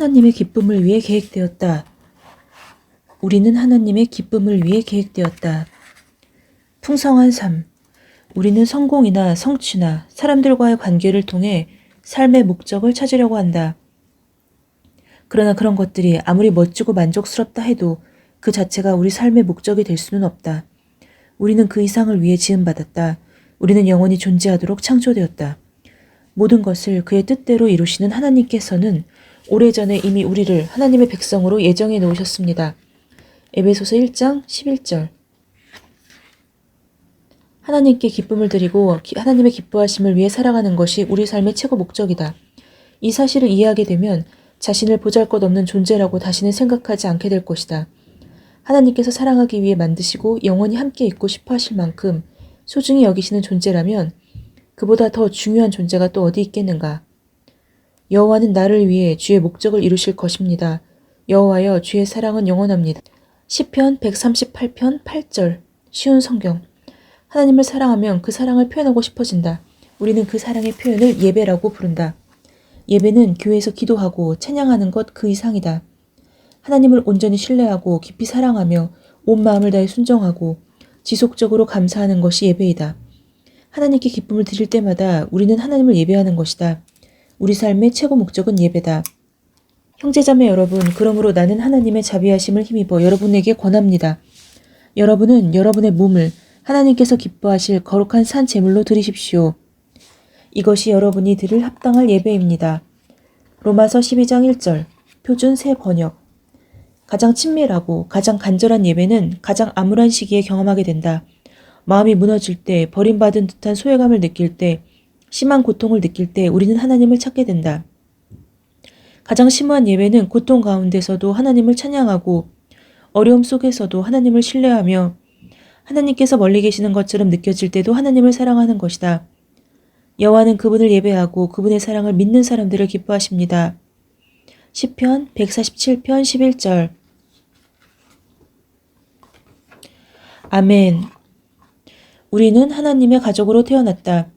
하나님의 기쁨을 위해 계획되었다. 우리는 하나님의 기쁨을 위해 계획되었다. 풍성한 삶. 우리는 성공이나 성취나 사람들과의 관계를 통해 삶의 목적을 찾으려고 한다. 그러나 그런 것들이 아무리 멋지고 만족스럽다 해도 그 자체가 우리 삶의 목적이 될 수는 없다. 우리는 그 이상을 위해 지음받았다. 우리는 영원히 존재하도록 창조되었다. 모든 것을 그의 뜻대로 이루시는 하나님께서는 오래전에 이미 우리를 하나님의 백성으로 예정해 놓으셨습니다. 에베소서 1장 11절. 하나님께 기쁨을 드리고 하나님의 기뻐하심을 위해 살아가는 것이 우리 삶의 최고 목적이다. 이 사실을 이해하게 되면 자신을 보잘것없는 존재라고 다시는 생각하지 않게 될 것이다. 하나님께서 사랑하기 위해 만드시고 영원히 함께 있고 싶어 하실 만큼 소중히 여기시는 존재라면 그보다 더 중요한 존재가 또 어디 있겠는가. 여호와는 나를 위해 주의 목적을 이루실 것입니다. 여호와여 주의 사랑은 영원합니다. 시편 138편 8절. 쉬운 성경. 하나님을 사랑하면 그 사랑을 표현하고 싶어진다. 우리는 그 사랑의 표현을 예배라고 부른다. 예배는 교회에서 기도하고 찬양하는 것 그 이상이다. 하나님을 온전히 신뢰하고 깊이 사랑하며 온 마음을 다해 순종하고 지속적으로 감사하는 것이 예배이다. 하나님께 기쁨을 드릴 때마다 우리는 하나님을 예배하는 것이다. 우리 삶의 최고 목적은 예배다. 형제자매 여러분, 그러므로 나는 하나님의 자비하심을 힘입어 여러분에게 권합니다. 여러분은 여러분의 몸을 하나님께서 기뻐하실 거룩한 산 제물로 드리십시오. 이것이 여러분이 드릴 합당할 예배입니다. 로마서 12장 1절. 표준 새 번역. 가장 친밀하고 가장 간절한 예배는 가장 암울한 시기에 경험하게 된다. 마음이 무너질 때, 버림받은 듯한 소외감을 느낄 때, 심한 고통을 느낄 때 우리는 하나님을 찾게 된다. 가장 심오한 예배는 고통 가운데서도 하나님을 찬양하고 어려움 속에서도 하나님을 신뢰하며 하나님께서 멀리 계시는 것처럼 느껴질 때도 하나님을 사랑하는 것이다. 여호와는 그분을 예배하고 그분의 사랑을 믿는 사람들을 기뻐하십니다. 시편 147편 11절. 아멘. 우리는 하나님의 가족으로 태어났다.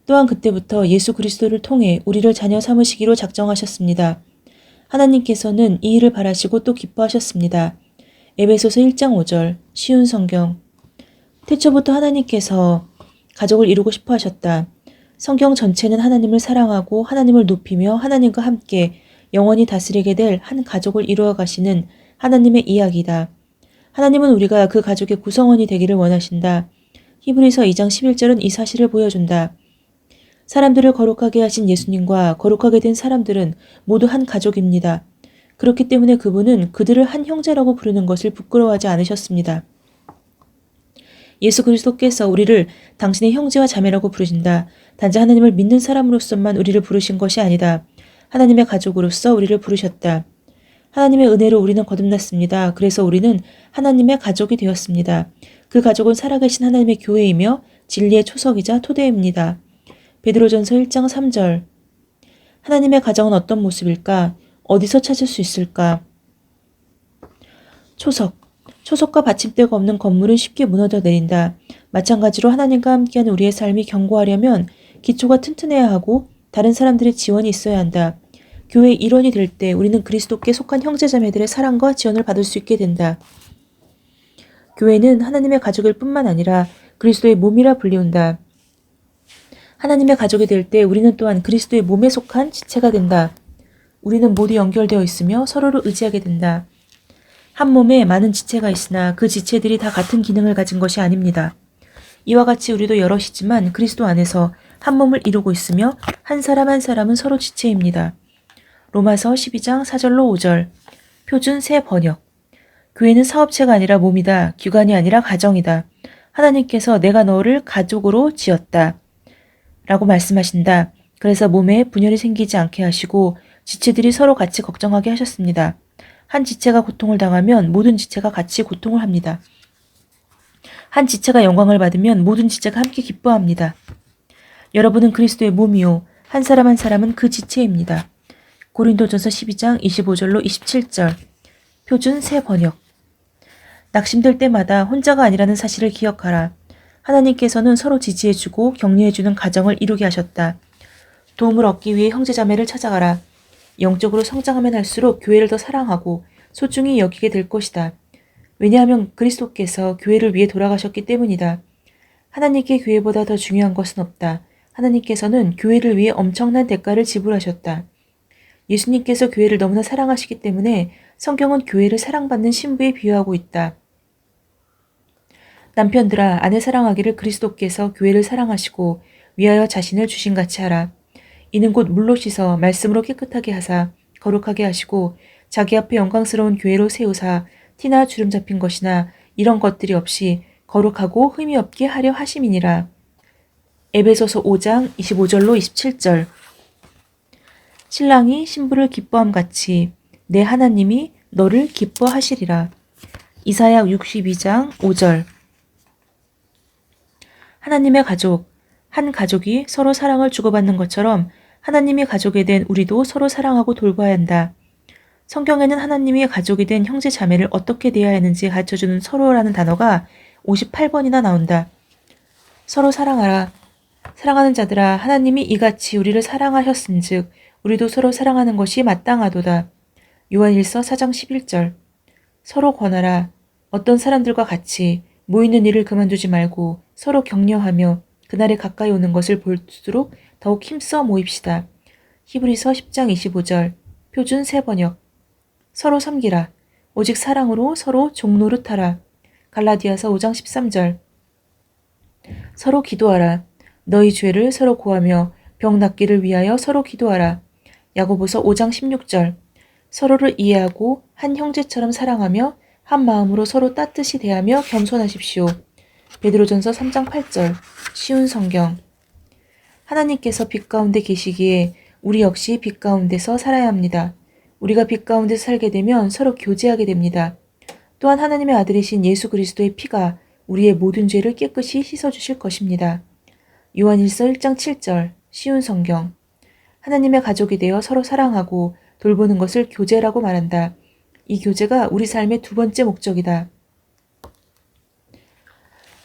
또한 그때부터 예수 그리스도를 통해 우리를 자녀 삼으시기로 작정하셨습니다. 하나님께서는 이 일을 바라시고 또 기뻐하셨습니다. 에베소서 1장 5절. 쉬운 성경. 태초부터 하나님께서 가족을 이루고 싶어 하셨다. 성경 전체는 하나님을 사랑하고 하나님을 높이며 하나님과 함께 영원히 다스리게 될 한 가족을 이루어 가시는 하나님의 이야기다. 하나님은 우리가 그 가족의 구성원이 되기를 원하신다. 히브리서 2장 11절은 이 사실을 보여준다. 사람들을 거룩하게 하신 예수님과 거룩하게 된 사람들은 모두 한 가족입니다. 그렇기 때문에 그분은 그들을 한 형제라고 부르는 것을 부끄러워하지 않으셨습니다. 예수 그리스도께서 우리를 당신의 형제와 자매라고 부르신다. 단지 하나님을 믿는 사람으로서만 우리를 부르신 것이 아니다. 하나님의 가족으로서 우리를 부르셨다. 하나님의 은혜로 우리는 거듭났습니다. 그래서 우리는 하나님의 가족이 되었습니다. 그 가족은 살아계신 하나님의 교회이며 진리의 초석이자 토대입니다. 베드로전서 1장 3절. 하나님의 가정은 어떤 모습일까? 어디서 찾을 수 있을까? 초석. 초석과 받침대가 없는 건물은 쉽게 무너져 내린다. 마찬가지로 하나님과 함께하는 우리의 삶이 견고하려면 기초가 튼튼해야 하고 다른 사람들의 지원이 있어야 한다. 교회의 일원이 될 때 우리는 그리스도께 속한 형제자매들의 사랑과 지원을 받을 수 있게 된다. 교회는 하나님의 가족일 뿐만 아니라 그리스도의 몸이라 불리운다. 하나님의 가족이 될 때 우리는 또한 그리스도의 몸에 속한 지체가 된다. 우리는 모두 연결되어 있으며 서로를 의지하게 된다. 한 몸에 많은 지체가 있으나 그 지체들이 다 같은 기능을 가진 것이 아닙니다. 이와 같이 우리도 여럿이지만 그리스도 안에서 한 몸을 이루고 있으며 한 사람 한 사람은 서로 지체입니다. 로마서 12장 4절로 5절. 표준 새 번역. 교회는 사업체가 아니라 몸이다. 기관이 아니라 가정이다. 하나님께서 내가 너를 가족으로 지었다. 라고 말씀하신다. 그래서 몸에 분열이 생기지 않게 하시고 지체들이 서로 같이 걱정하게 하셨습니다. 한 지체가 고통을 당하면 모든 지체가 같이 고통을 합니다. 한 지체가 영광을 받으면 모든 지체가 함께 기뻐합니다. 여러분은 그리스도의 몸이요. 한 사람 한 사람은 그 지체입니다. 고린도전서 12장 25절로 27절. 표준 새 번역. 낙심될 때마다 혼자가 아니라는 사실을 기억하라. 하나님께서는 서로 지지해주고 격려해주는 가정을 이루게 하셨다. 도움을 얻기 위해 형제자매를 찾아가라. 영적으로 성장하면 할수록 교회를 더 사랑하고 소중히 여기게 될 것이다. 왜냐하면 그리스도께서 교회를 위해 돌아가셨기 때문이다. 하나님께 교회보다 더 중요한 것은 없다. 하나님께서는 교회를 위해 엄청난 대가를 지불하셨다. 예수님께서 교회를 너무나 사랑하시기 때문에 성경은 교회를 사랑받는 신부에 비유하고 있다. 남편들아, 아내 사랑하기를 그리스도께서 교회를 사랑하시고 위하여 자신을 주신같이 하라. 이는 곧 물로 씻어 말씀으로 깨끗하게 하사 거룩하게 하시고 자기 앞에 영광스러운 교회로 세우사 티나 주름 잡힌 것이나 이런 것들이 없이 거룩하고 흠이 없게 하려 하심이니라. 에베소서 5장 25절로 27절. 신랑이 신부를 기뻐함 같이 내 하나님이 너를 기뻐하시리라. 이사야 62장 5절. 하나님의 가족, 한 가족이 서로 사랑을 주고받는 것처럼 하나님이 가족이 된 우리도 서로 사랑하고 돌봐야 한다. 성경에는 하나님이 가족이 된 형제 자매를 어떻게 대해야 하는지 가르쳐주는 서로라는 단어가 58번이나 나온다. 서로 사랑하라. 사랑하는 자들아, 하나님이 이같이 우리를 사랑하셨은즉 우리도 서로 사랑하는 것이 마땅하도다. 요한일서 4장 11절. 서로 권하라. 어떤 사람들과 같이 모이는 일을 그만두지 말고 서로 격려하며 그날에 가까이 오는 것을 볼수록 더욱 힘써 모입시다. 히브리서 10장 25절. 표준 새번역. 서로 섬기라. 오직 사랑으로 서로 종노릇하라. 갈라디아서 5장 13절. 서로 기도하라. 너희 죄를 서로 고하며 병 낫기를 위하여 서로 기도하라. 야고보서 5장 16절. 서로를 이해하고 한 형제처럼 사랑하며 한 마음으로 서로 따뜻이 대하며 겸손하십시오. 베드로전서 3장 8절. 쉬운 성경. 하나님께서 빛 가운데 계시기에 우리 역시 빛 가운데서 살아야 합니다. 우리가 빛 가운데서 살게 되면 서로 교제하게 됩니다. 또한 하나님의 아들이신 예수 그리스도의 피가 우리의 모든 죄를 깨끗이 씻어주실 것입니다. 요한일서 1장 7절. 쉬운 성경. 하나님의 가족이 되어 서로 사랑하고 돌보는 것을 교제라고 말한다. 이 교제가 우리 삶의 두 번째 목적이다.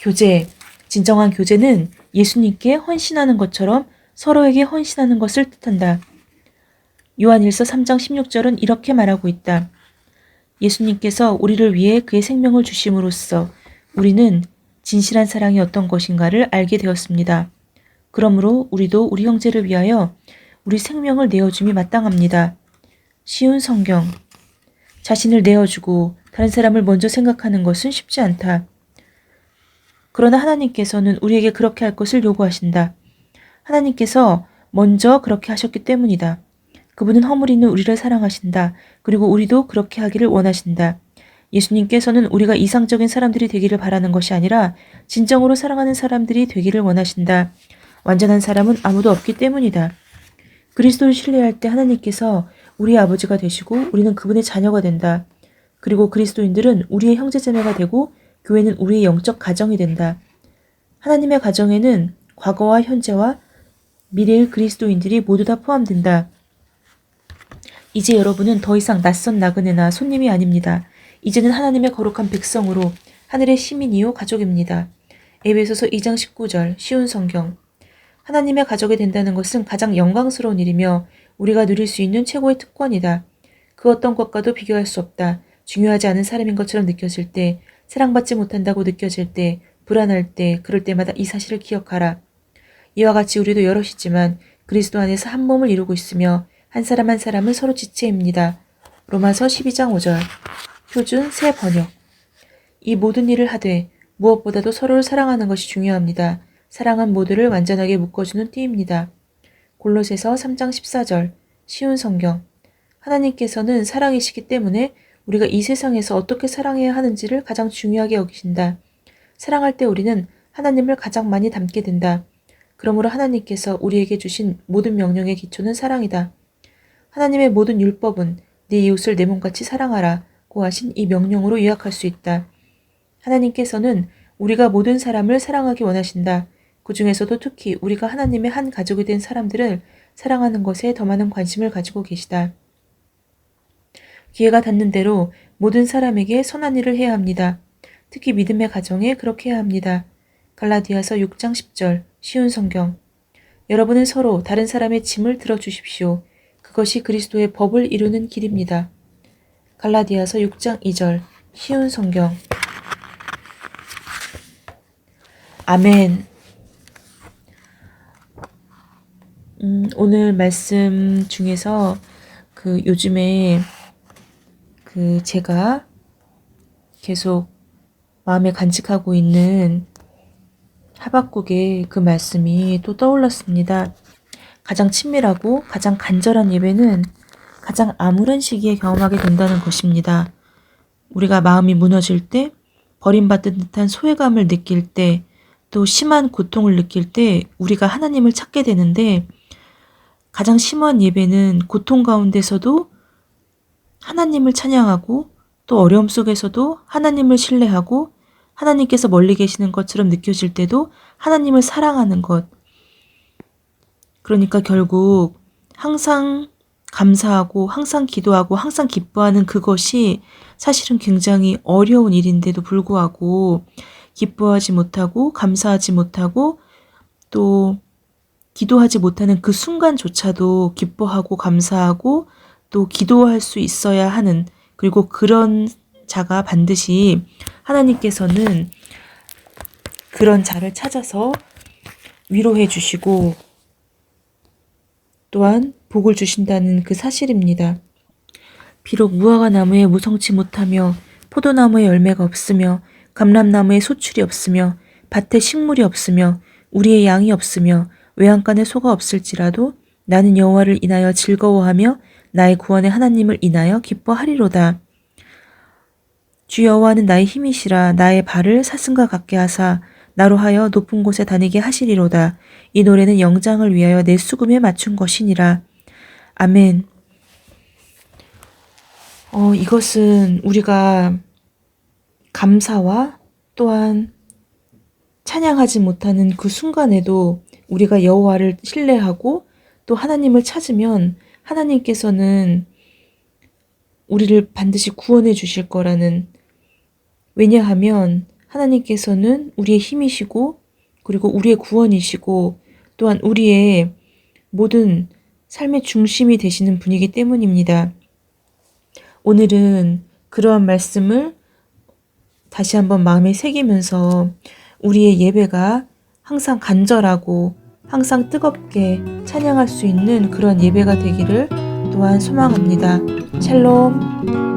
교제. 진정한 교제는 예수님께 헌신하는 것처럼 서로에게 헌신하는 것을 뜻한다. 요한일서 3장 16절은 이렇게 말하고 있다. 예수님께서 우리를 위해 그의 생명을 주심으로써 우리는 진실한 사랑이 어떤 것인가를 알게 되었습니다. 그러므로 우리도 우리 형제를 위하여 우리 생명을 내어줌이 마땅합니다. 쉬운 성경. 자신을 내어주고 다른 사람을 먼저 생각하는 것은 쉽지 않다. 그러나 하나님께서는 우리에게 그렇게 할 것을 요구하신다. 하나님께서 먼저 그렇게 하셨기 때문이다. 그분은 허물 있는 우리를 사랑하신다. 그리고 우리도 그렇게 하기를 원하신다. 예수님께서는 우리가 이상적인 사람들이 되기를 바라는 것이 아니라 진정으로 사랑하는 사람들이 되기를 원하신다. 완전한 사람은 아무도 없기 때문이다. 그리스도를 신뢰할 때 하나님께서 우리의 아버지가 되시고 우리는 그분의 자녀가 된다. 그리고 그리스도인들은 우리의 형제자매가 되고 교회는 우리의 영적 가정이 된다. 하나님의 가정에는 과거와 현재와 미래의 그리스도인들이 모두 다 포함된다. 이제 여러분은 더 이상 낯선 나그네나 손님이 아닙니다. 이제는 하나님의 거룩한 백성으로 하늘의 시민이요 가족입니다. 에베소서 2장 19절. 쉬운 성경. 하나님의 가족이 된다는 것은 가장 영광스러운 일이며 우리가 누릴 수 있는 최고의 특권이다. 그 어떤 것과도 비교할 수 없다. 중요하지 않은 사람인 것처럼 느껴질 때, 사랑받지 못한다고 느껴질 때, 불안할 때, 그럴 때마다 이 사실을 기억하라. 이와 같이 우리도 여럿이지만 그리스도 안에서 한 몸을 이루고 있으며 한 사람 한 사람은 서로 지체입니다. 로마서 12장 5절. 표준 새 번역. 이 모든 일을 하되 무엇보다도 서로를 사랑하는 것이 중요합니다. 사랑은 모두를 완전하게 묶어주는 띠입니다. 골로새서 3장 14절. 쉬운 성경. 하나님께서는 사랑이시기 때문에 우리가 이 세상에서 어떻게 사랑해야 하는지를 가장 중요하게 여기신다. 사랑할 때 우리는 하나님을 가장 많이 닮게 된다. 그러므로 하나님께서 우리에게 주신 모든 명령의 기초는 사랑이다. 하나님의 모든 율법은 네 이웃을 내 몸같이 사랑하라고 하신 이 명령으로 요약할 수 있다. 하나님께서는 우리가 모든 사람을 사랑하기 원하신다. 그 중에서도 특히 우리가 하나님의 한 가족이 된 사람들을 사랑하는 것에 더 많은 관심을 가지고 계시다. 기회가 닿는 대로 모든 사람에게 선한 일을 해야 합니다. 특히 믿음의 가정에 그렇게 해야 합니다. 갈라디아서 6장 10절. 쉬운 성경. 여러분은 서로 다른 사람의 짐을 들어주십시오. 그것이 그리스도의 법을 이루는 길입니다. 갈라디아서 6장 2절. 쉬운 성경. 아멘. 오늘 말씀 중에서 요즘에 제가 계속 마음에 간직하고 있는 하박국의 그 말씀이 또 떠올랐습니다. 가장 친밀하고 가장 간절한 예배는 가장 암울한 시기에 경험하게 된다는 것입니다. 우리가 마음이 무너질 때, 버림받은 듯한 소외감을 느낄 때, 또 심한 고통을 느낄 때 우리가 하나님을 찾게 되는데, 가장 심한 예배는 고통 가운데서도 하나님을 찬양하고 또 어려움 속에서도 하나님을 신뢰하고 하나님께서 멀리 계시는 것처럼 느껴질 때도 하나님을 사랑하는 것. 그러니까 결국 항상 감사하고 항상 기도하고 항상 기뻐하는 그것이 사실은 굉장히 어려운 일인데도 불구하고 기뻐하지 못하고 감사하지 못하고 또 기도하지 못하는 그 순간조차도 기뻐하고 감사하고 또 기도할 수 있어야 하는, 그리고 그런 자가 반드시 하나님께서는 그런 자를 찾아서 위로해 주시고 또한 복을 주신다는 그 사실입니다. 비록 무화과 나무에 무성치 못하며 포도나무에 열매가 없으며 감람나무에 소출이 없으며 밭에 식물이 없으며 우리의 양이 없으며 외양간에 소가 없을지라도 나는 여호와를 인하여 즐거워하며 나의 구원의 하나님을 인하여 기뻐하리로다. 주 여호와는 나의 힘이시라. 나의 발을 사슴과 같게 하사 나로 하여 높은 곳에 다니게 하시리로다. 이 노래는 영장을 위하여 내 수금에 맞춘 것이니라. 아멘. 이것은 우리가 감사와 또한 찬양하지 못하는 그 순간에도 우리가 여호와를 신뢰하고 또 하나님을 찾으면 하나님께서는 우리를 반드시 구원해 주실 거라는, 왜냐하면 하나님께서는 우리의 힘이시고 그리고 우리의 구원이시고 또한 우리의 모든 삶의 중심이 되시는 분이기 때문입니다. 오늘은 그러한 말씀을 다시 한번 마음에 새기면서 우리의 예배가 항상 간절하고 항상 뜨겁게 찬양할 수 있는 그런 예배가 되기를 또한 소망합니다. 샬롬.